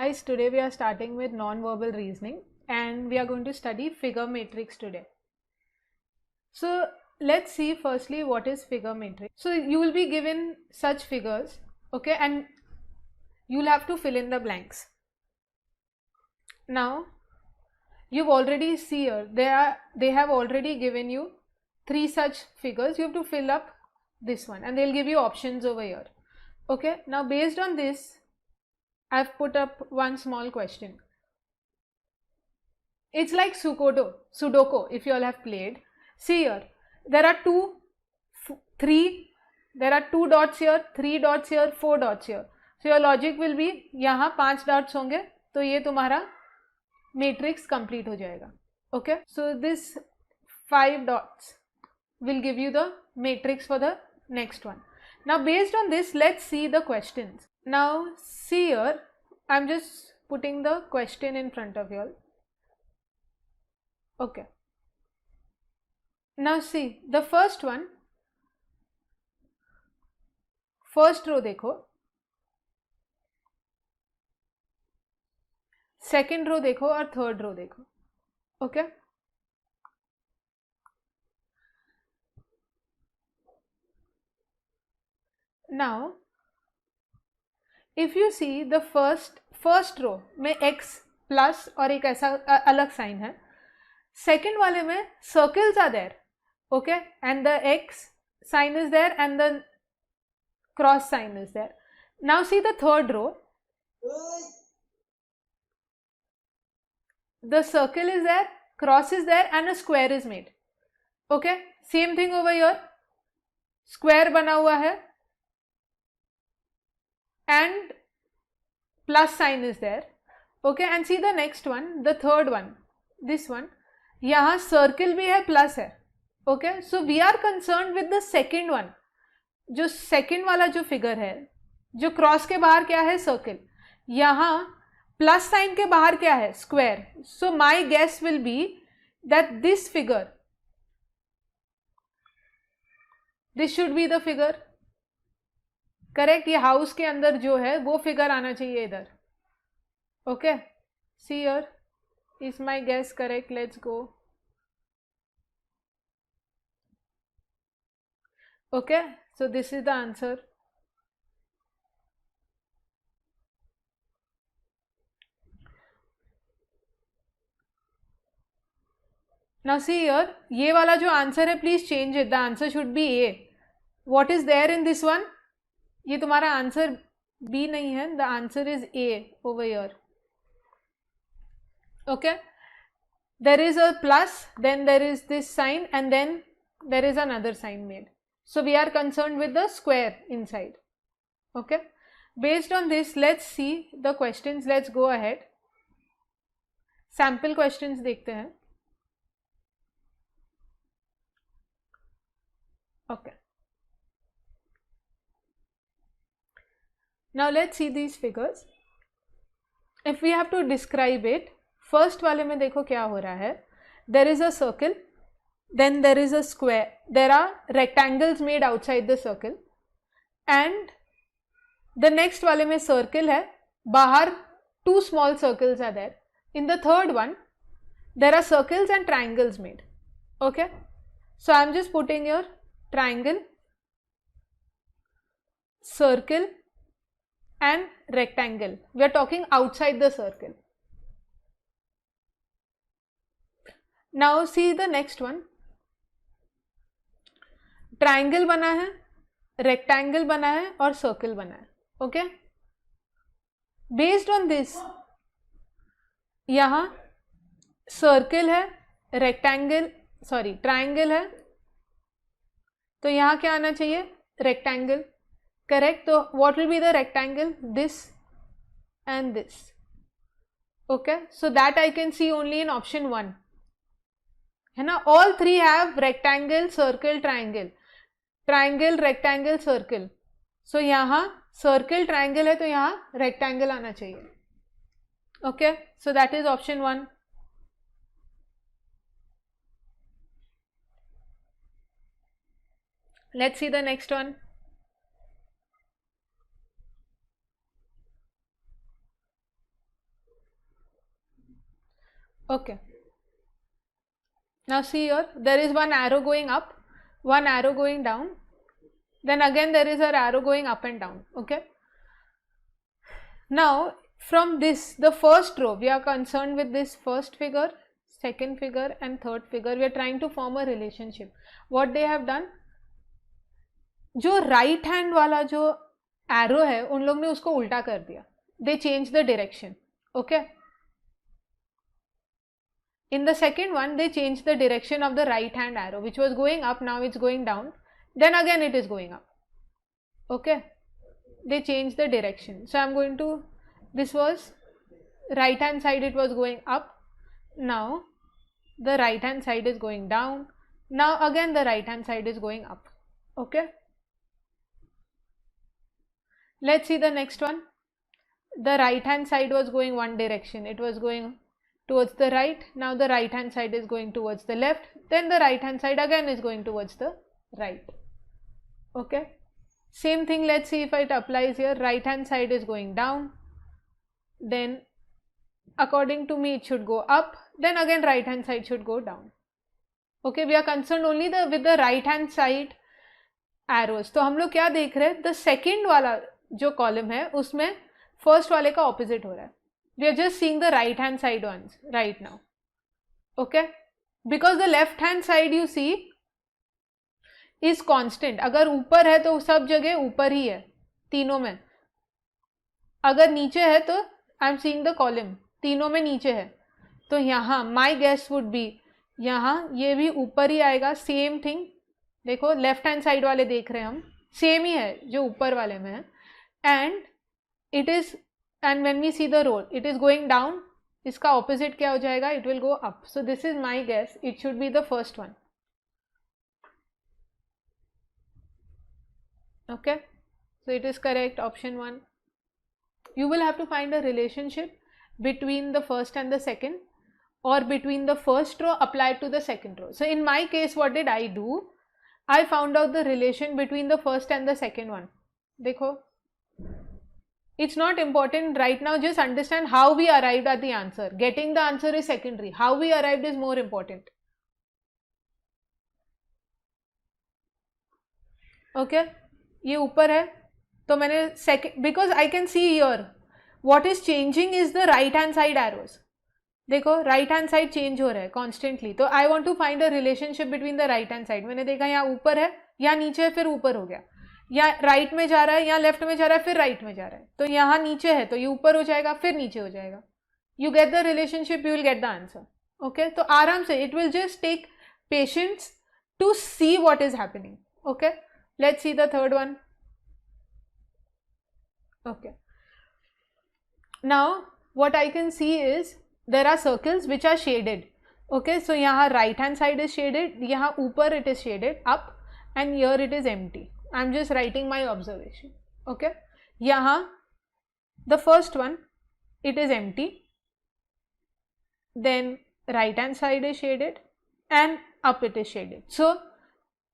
guys, today we are starting with non-verbal reasoning and we are going to study figure matrix today. So let's see firstly what is figure matrix. So you will be given such figures, okay, and you will have to fill in the blanks. Now you've already see here, they have already given you 3 such figures. You have to fill up this one and they'll give you options over here. Okay, now based on this I've put up one small question. It's like Sudoku if you all have played. See here, there are 2 dots here, 3 dots here, 4 dots here. So your logic will be यहाँ 5 dots होंगे तो ये तुम्हारा matrix complete हो जाएगा. Okay, so this 5 dots will give you the matrix for the next one. Now based on this, let's see the questions. Now see here, I'm just putting the question in front of you all. Okay, now see the first one, first row देखो, second row देखो और third row देखो. Okay, now if you see the first row में x plus और एक ऐसा अलग sign है, second वाले में circles are there, okay, and the x sign is there and the cross sign is there. Now see the third row, the circle is there, cross is there and a square is made. Okay, same thing over here, square बना हुआ है and plus sign is there. Okay, and see the next one, the third one, this one, यहाँ circle भी है plus है. Okay, so we are concerned with the second one. जो second वाला जो figure है, जो cross के बाहर क्या है, circle, यहाँ plus sign के बाहर क्या है, square. So my guess will be that this figure, this should be the figure. Correct, ये हाउस के अंदर जो है वो फिगर आना चाहिए इधर. Okay, see here, is my guess correct? Let's go. Okay, so this is the answer. Now see here, ये वाला जो आंसर है please change it. The answer should be A. What is there in this one? ये तुम्हारा answer B नहीं है, the answer is A over here. Okay, there is a plus, then there is this sign and then there is another sign made. So we are concerned with the square inside. Okay, based on this let's see the questions. Let's go ahead, sample questions देखते हैं. Okay, now let's see these figures. If we have to describe it, first वाले में देखो क्या हो रहा है. There is a circle, then there is a square, there are rectangles made outside the circle, and the next वाले में circle है, बाहर 2 small circles are there. In the third one, there are circles and triangles made. Okay, so I am just putting here triangle, circle and rectangle. We are talking outside the circle. Now see the next one. Triangle बना है, rectangle बना है और circle बना है. Okay, based on this, यहाँ circle है, rectangle, sorry, triangle है, तो यहाँ क्या आना चाहिए? rectangle. Correct, so what will be the rectangle? This and this. Okay, so that I can see only in option 1 है ना. all 3 have rectangle, circle, triangle, triangle, rectangle, circle. so यहाँ circle, triangle है तो यहाँ rectangle आना चाहिए. Okay, so that is option 1. Let's see the next one. Okay. Now see here, there is one arrow going up, one arrow going down, then again there is an arrow going up and down. Okay. Now from this, the first row, we are concerned with this first figure, second figure and third figure. We are trying to form a relationship. What they have done, जो right hand वाला जो arrow है उन लोग ने उसको उल्टा कर दिया. They changed the direction. Okay. In the second one, they changed the direction of the right hand arrow, which was going up, now it's going down, then again it is going up. Okay. They changed the direction. So I'm going to, this was right hand side, it was going up, now the right hand side is going down, now again the right hand side is going up. Okay. Let's see the next one. The right hand side was going one direction, it was going towards the right, now the right hand side is going towards the left, then the right hand side again is going towards the right. Okay. Same thing, let's see if it applies here. Right hand side is going down, then according to me it should go up, then again right hand side should go down. Okay, we are concerned only with the right hand side arrows. तो हम लोग क्या देख रहे हैं, the second वाला जो column है उसमें first वाले का opposite हो रहा है. We are just seeing the right hand side ones right now. Okay, because the left hand side you see is constant. अगर ऊपर है तो सब जगह ऊपर ही है तीनों में, अगर नीचे है तो I am seeing the column तीनों में नीचे है, तो यहाँ माई गेस वुड बी यहाँ ये भी ऊपर ही आएगा. सेम थिंग देखो, लेफ्ट हैंड साइड वाले देख रहे हैं हम, सेम ही है जो ऊपर वाले में है. And it is, and when we see the road it is going down, इसका ऑपोजिट क्या हो जाएगा, it will go up. So this is my guess, it should be the first one. Okay, so it is correct, option 1. You will have to find a relationship between the first and the second, or between the first row applied to the second row. So in my case, what did I do? I found out the relation between the first and the second one. देखो, it's not important right now, just understand how we arrived at the answer. Getting the answer is secondary, how we arrived is more important. Okay, ये ऊपर है तो मैंने second, because I can see here what is changing is the right hand side arrows. देखो right hand side change हो रहा है constantly, तो I want to find a relationship between the right hand side. मैंने देखा यहाँ ऊपर है, यहाँ नीचे है, फिर ऊपर हो गया, या राइट में जा रहा है, यहाँ लेफ्ट में जा रहा है, फिर राइट में जा रहा है, तो यहाँ नीचे है तो ये ऊपर हो जाएगा, फिर नीचे हो जाएगा. You get the relationship, you will get the answer. Okay, तो आराम से, it will just take patience to see what is happening. Okay, let's see the third one. Okay, now what I can see is there are circles which are shaded. Okay, so यहाँ right hand side is shaded, यहाँ ऊपर it is shaded up, and here it is empty. I'm just writing my observation. Okay, यहाँ the first one it is empty, then right hand side is shaded and up it is shaded. So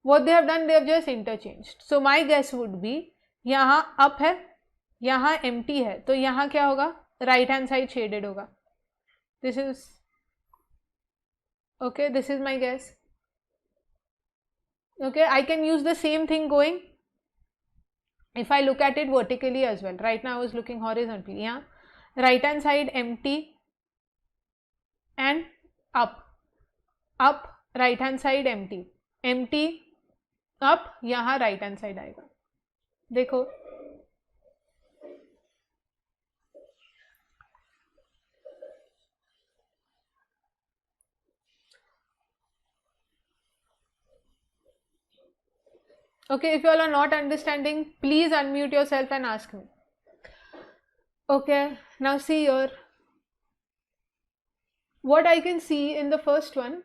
what they have done, they have just interchanged. So my guess would be यहाँ up है, यहाँ empty है, तो यहाँ क्या होगा, right hand side shaded होगा. This is okay, this is my guess. Okay, I can use the same thing going if I look at it vertically as well. Right now I was looking horizontally. यहाँ right hand side empty and up, up, right hand side empty, empty, up, यहाँ right hand side आएगा. देखो okay, if you all are not understanding, please unmute yourself and ask me. Okay, now see here, what I can see in the first one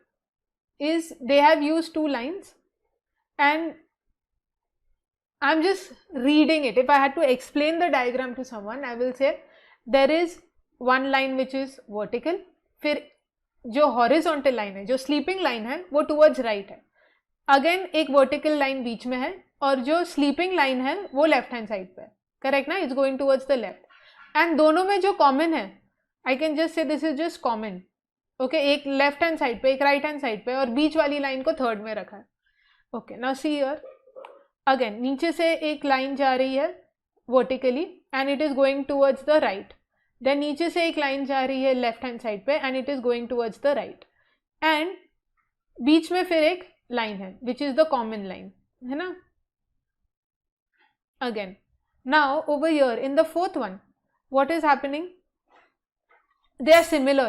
is they have used two lines, and I'm just reading it. If I had to explain the diagram to someone, I will say there is one line which is vertical, फिर जो horizontal line है, जो sleeping line है, वो towards right है. Again एक vertical line बीच में है, और जो sleeping line है, वो left hand side पे है. Correct ना? It's going towards the left. And दोनों में जो common है, I can just say this is just common. Okay, एक लेफ्ट हैंड साइड पे, एक राइट हैंड साइड पे, और बीच वाली लाइन को थर्ड में रखा है. Okay, now see here again, नीचे से एक लाइन जा रही है vertically and it is going towards the right. Then नीचे से एक लाइन जा रही है लेफ्ट हैंड साइड पे and it is going towards the right. And बीच में फिर एक लाइन है which is the common line, है ना. Again now over here in the fourth one what is happening, they are similar.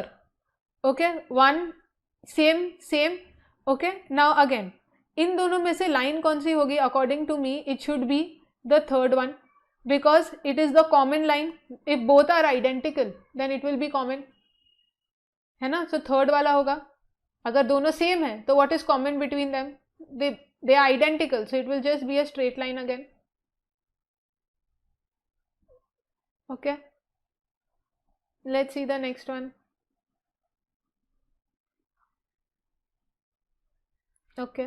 Okay, one same. Okay, now again इन दोनों में से लाइन कौन सी होगी? According to me it should be the third one because it is the common line. If both are identical then it will be common, है ना. So third वाला होगा. अगर दोनों सेम है तो what is common between them? They are identical, so it will just be a straight line again. Okay, let's see the next one. Okay,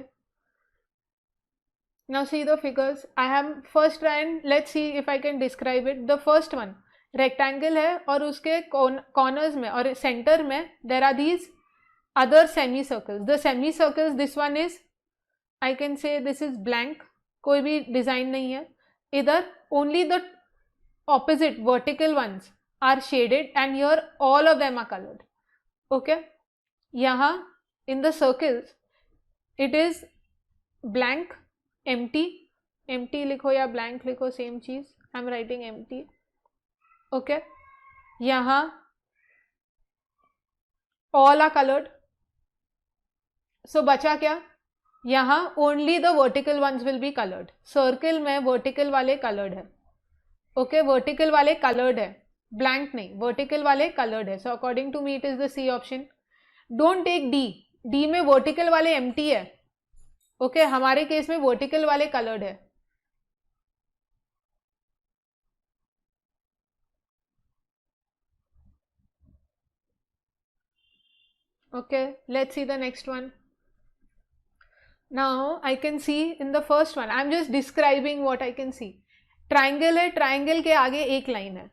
now see the figures. I have first try and let's see if I can describe it. The first one rectangle है और उसके corners में और center में there are these other semicircles. The semicircles, this one is, I can say this is blank, कोई भी design नहीं है. इधर only the opposite vertical ones are shaded and here all of them are colored. Okay, यहाँ in the circles it is blank, empty लिखो या blank लिखो, same चीज. I am writing empty. Okay, यहाँ all are colored. So बचा क्या? यहाँ only the vertical ones will be colored. Circle में vertical वाले colored है. ओके, वर्टिकल वाले कलर्ड है, ब्लैंक नहीं, वर्टिकल वाले कलर्ड है. So according to me it is the C option. Don't take D, D में वर्टिकल वाले एम्प्टी है. ओके, हमारे केस में वर्टिकल वाले कलर्ड है. Okay, let's see the next one. Now I can see in the first one, I am just describing what I can see. Triangle है, triangle के आगे एक लाइन है.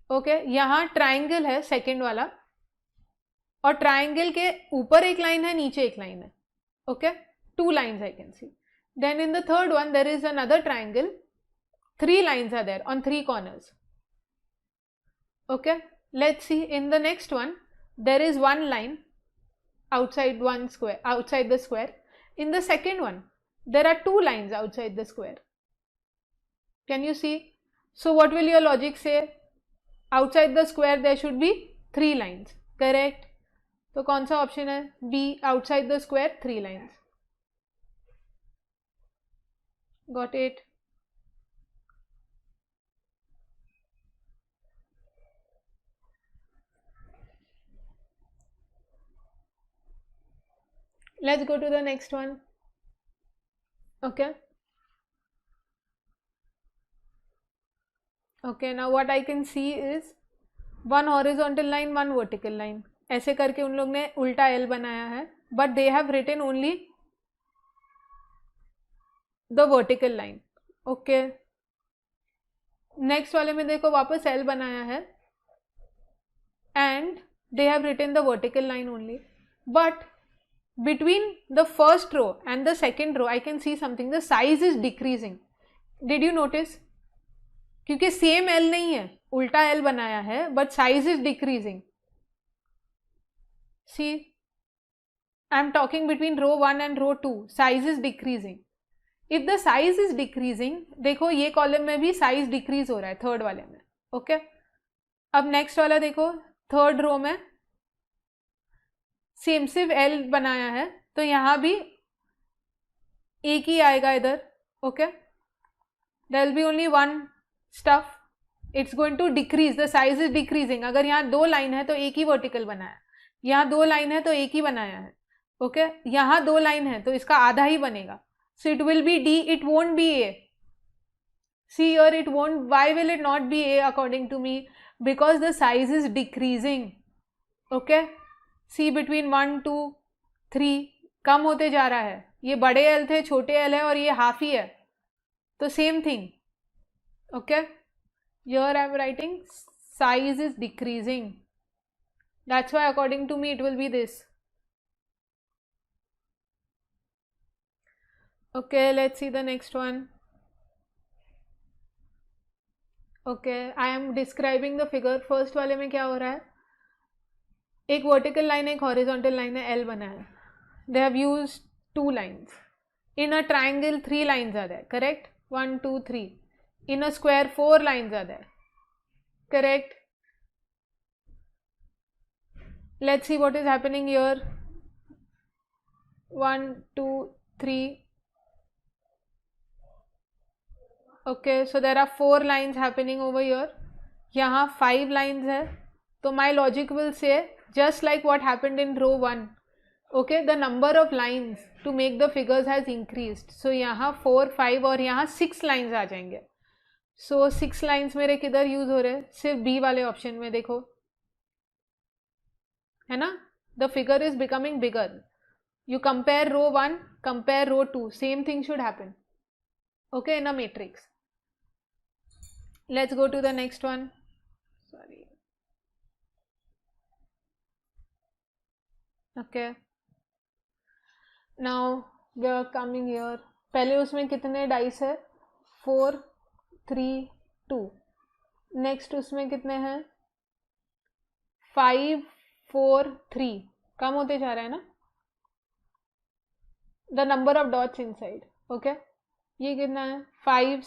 ओके, यहाँ ट्राइंगल है सेकेंड वाला और ट्राइंगल के ऊपर एक लाइन है, नीचे एक लाइन है. Okay, two lines I can see. Then in the third one there is another triangle, three lines are there on three corners. Okay, let's see in the next one there is one line outside one square, outside the square. In the second one there are two lines outside the square. Can you see? So what will your logic say? Outside the square there should be three lines, correct? तो कौन सा option है? B, outside the square three lines. Got it? Let's go to the next one. Okay. Okay, now what I can see is one horizontal line, one vertical line. ऐसे करके उन लोग ने उल्टा L बनाया है, but they have written only the vertical line. Okay. Next वाले में देखो वापस L बनाया है and they have written the vertical line only, but between the first row and the second row I can see something, the size is decreasing. Did you notice? क्योंकि same L नहीं है, उल्टा L बनाया है, but size is decreasing. See, I am talking between row 1 and row 2, size is decreasing. If the size is decreasing, देखो ये column में भी size decrease हो रहा है थर्ड वाले में. ओके, अब नेक्स्ट वाला देखो, थर्ड रो में सेम सिर्फ L बनाया है तो यहाँ भी एक ही आएगा इधर. Okay, there will be only one stuff, it's going to decrease, the size is decreasing. अगर यहाँ दो लाइन है तो एक ही वर्टिकल बनाया है, यहाँ दो लाइन है तो एक ही बनाया है. ओके, यहाँ दो लाइन है तो इसका आधा ही बनेगा. सो it will B D, it won't be A. See here, it won't. Why will it not be A according to me? Because the size is decreasing. Okay, see between 1 2 3 कम होते जा रहा है. ये बड़े L थे, छोटे L है और ये हाफ ही है, तो same thing. Okay, here I am writing size is decreasing. That's why according to me it will be this. Okay, let's see the next one. Okay, I am describing the figure. First वाले में क्या हो रहा है, एक vertical line एक horizontal line है, L बना है. They have used 2 lines. In a triangle 3 lines are there, correct? 1 2 3. In a square 4 lines are there, correct? Let's see what is happening here. 1 2 3. Okay, so there are 4 lines happening over here. यहाँ 5 lines है. तो my logic will say just like what happened in row 1. Okay, the number of lines to make the figures has increased. So यहाँ 4 5 और यहाँ 6 lines आ जाएंगे. So 6 lines मेरे किधर use हो रहे हैं, सिर्फ B वाले ऑप्शन में. देखो है ना, the figure is becoming bigger. You compare row 1, compare row 2, same thing should happen. Okay, in a matrix. Let's go to the next one. Sorry. Okay. Now we are coming here. पहले उसमें कितने dice है, 4 3 2. Next उसमें कितने हैं, 5 4 3. कम होते जा रहा है ना, the number of dots inside. Okay, ये कितना है, 5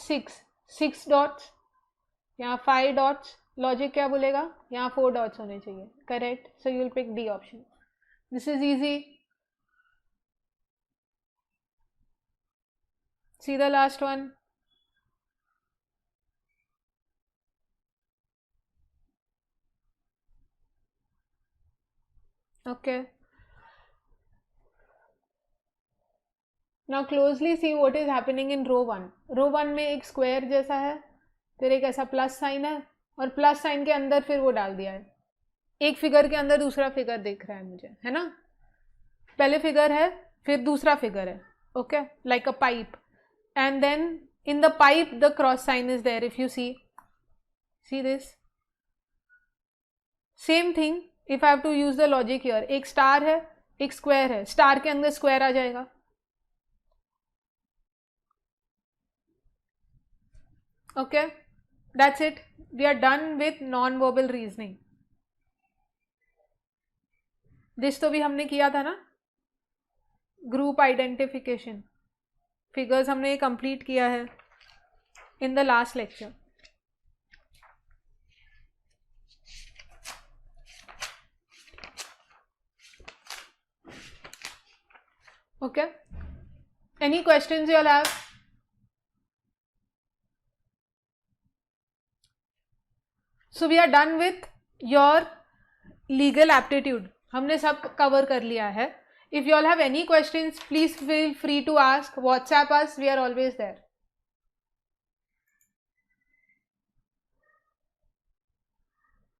6 डॉट्स, यहाँ 5 डॉट्स. लॉजिक क्या बोलेगा, यहाँ 4 डॉट्स होने चाहिए, correct. So you will pick D option. This is easy. See the last one. Okay, now closely see what is happening in row 1. row 1 में एक स्क्वायर जैसा है, फिर एक ऐसा प्लस साइन है, और प्लस साइन के अंदर फिर वो डाल दिया है. एक फिगर के अंदर दूसरा फिगर दिख रहा है मुझे, है ना. पहले फिगर है, फिर दूसरा फिगर है. Okay, like a pipe, and then in the pipe the cross sign is there. If you see this same thing. If I have to use the logic here, एक स्टार है एक square है, star के अंदर square आ जाएगा. Okay, that's it. We are done with non verbal reasoning. This तो भी हमने किया था ना, ग्रुप आइडेंटिफिकेशन. फिगर्स हमने ये कंप्लीट किया है in the last lecture. Okay, any questions you all have? So we are done with your legal aptitude. हमने सब कवर कर लिया है. If you all have any questions, please feel free to ask. WhatsApp us, we are always there.